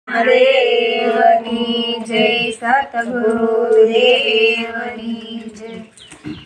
દેવની જય સતગુરુદેવની જય।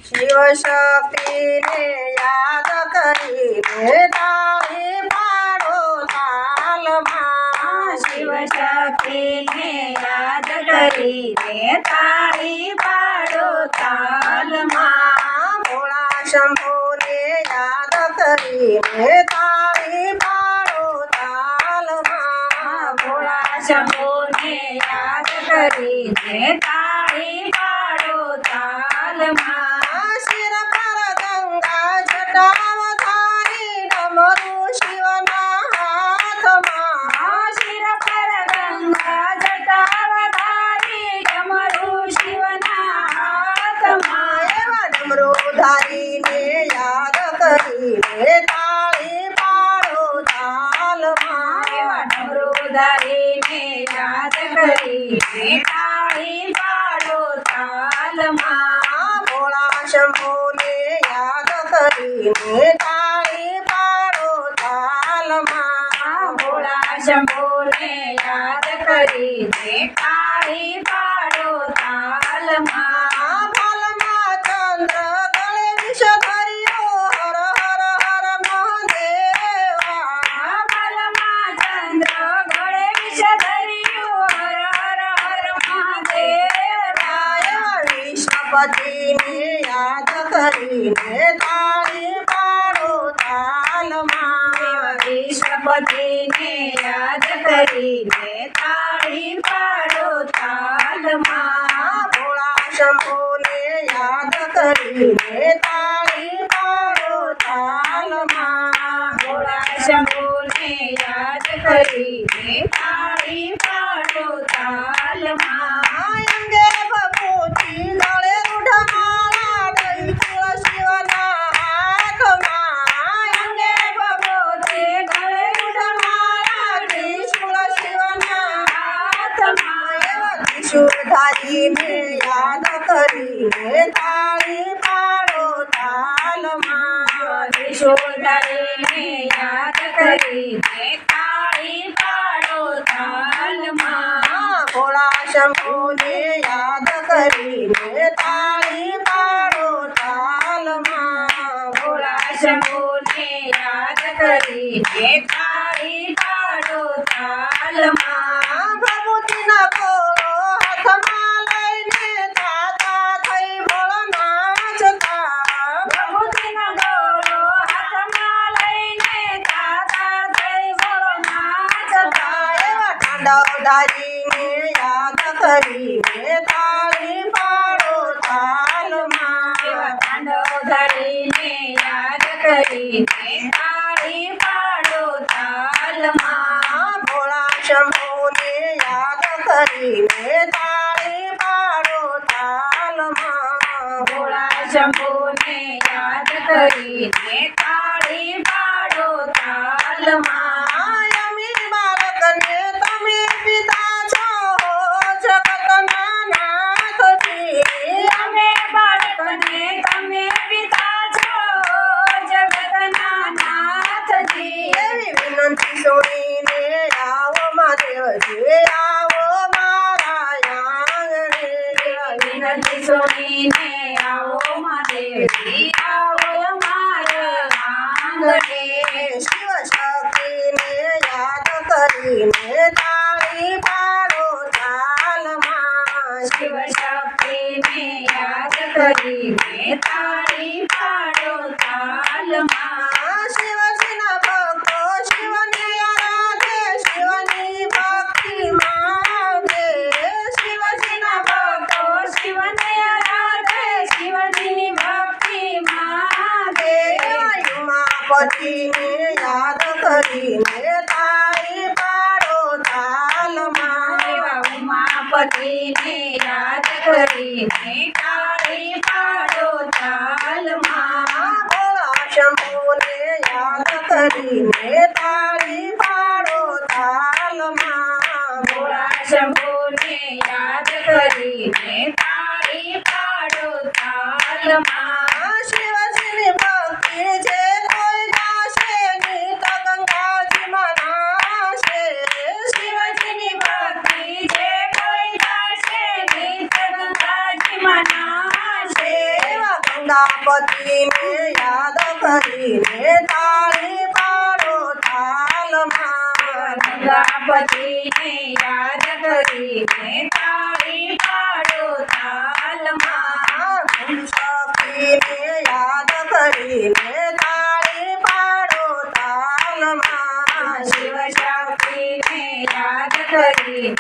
શિવ શક્તિને યાદ કરીને તાળી પાડો તાલમાં। શિવ શક્તિને યાદ કરીને તાળી પાડો તાલમાં। ભોળા શંભુને યાદ કરીને તાળી પાડો તાલમાં। ભોળા શંભુને યાદ કરીને તાળી પાડો તાલમાં। શિર પર ગંગા જટાવધારી ડમરું શિવના હાથમાં। શિર પર ગંગા જટાવધારી ડમરું શિવના હાથમાં। એવા ડમરું ધારીને યાદ કરીને તાળી પાડો તાલમાં। એવા ડમરું ધારીને યાદ કરીને તાળી પાડો તાલમાં। ભોળા શંભુને યાદ કરીને તાળી પાડો તાલમાં। ભોળા શંભુને યાદ કરીને તાળી પાડો તાલમાં। ભાલમાં ચંદ્ર ગળે વિષ ધર્યો હર હર હર મહાદેવા। ભાલમાં ચંદ્ર ગળે વિષ ધર્યું હર હર હર મહાદેવા। વિષ્ણુપતિને યાદ કરીને તાળી પાડો તાલમાં। વિષ્ણુપતિને યાદ કરીને તાળી પાડો તાલમાં। ભોળા શંભુને યાદ કરીને તાળી પાડો તાલમાં। ભોળા શંભુને યાદ કરીને તાળી પાડો તાલમાં। અંગે ભભૂતિ ગળે રૂઢમાળા દઈ શિવના હાથમાં। અંગે ભભૂતિ ગળે રૂઢમાળા ત્રિશૂળ શિવના હાથમાં। એવા ત્રિશૂળધારીને યાદ કરીને તાળી પાડો તાલમાં। ત્રિશૂળધારીને યાદ કરીને તાળી પાડો તાલમાં। ભોળા શંભુને યાદ કરીને તાળી પાડો તાલમાં। ભોળા શંભુને યાદ કરીને તાળી પાડો તાલમાં। ભભૂતિના કોળો હાથમાં લઈને તાતા થઈ ભોળા નાચતા। ભભૂતિનો ગોળો હાથમાં લઈને તાતા થઈ બોલો નાચતા। એવા તાંડવધારીને યાદ કરીને તાળી પાડો તાલમાં। એવા તાંડવધારીને યાદ કરીને તાળી પાડો તાલમાં। ભોળા શંભુને યાદ કરીને તાળી પાડો તાલમાં। ભોળા શંભુને યાદ કરીને તાળી પાડો તાલમાં। અમી બાળકને તમે પિતા છો જગતના નાથજી। અમે બાળકને તમે પિતા છો જગતના નાથજી। એવી વિનંતી સુણીને આવો મહાદેવજી આવો મારા આંગણે। વિનંતી સુણીને આવો મહાદેવજી આવો મારા આંગણે। શિવ શક્તિને યાદ કરીને તાળી પાડો તાલમાં। શિવ શક્તિને યાદ કરીને તાળી પાડો તાલમાં। શિવજીના ભક્તો શિવને આરાધે શિવની ભક્તિ માંગે। શિવજીના ભક્તો શિવને આરાધે શિવજીની ભક્તિ માંગે। ઉમાપતિને યાદ કરીને તાળી પાડો તાલમાં। એવા ઉમાપતિને યાદ કરીને તાળી પાડો તાલમાં। ભોળા શંભુને યાદ કરીને તાળી પાડો તાલમાં। ભોળા શંભુને યાદ કરીને તાળી પાડો તાલમાં। શિવજીની ભક્તિ જે કોઈ ગાશે ની તો ગંગાજીમાં નાશે। શિવજીની સખીને યાદ કરીને તાળી પાડો તાલમાં ગંગાપતિને યાદ કરીને તાળી પાડો તાલમાં સખીને યાદ કરીને તાળી પાડો તાલમાં શિવ શક્તિને યાદ કરીને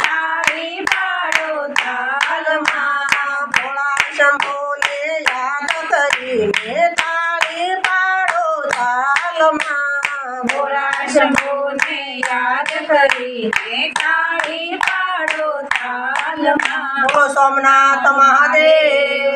તાળી પાડો તાલમાં ભોળા શંભુને યાદ કરીને તાળી પાડો તાલમાં ભોળા શંભુને યાદ કરીને તાળી પાડો તાલમાં બોલો સોમનાથ મહાદેવ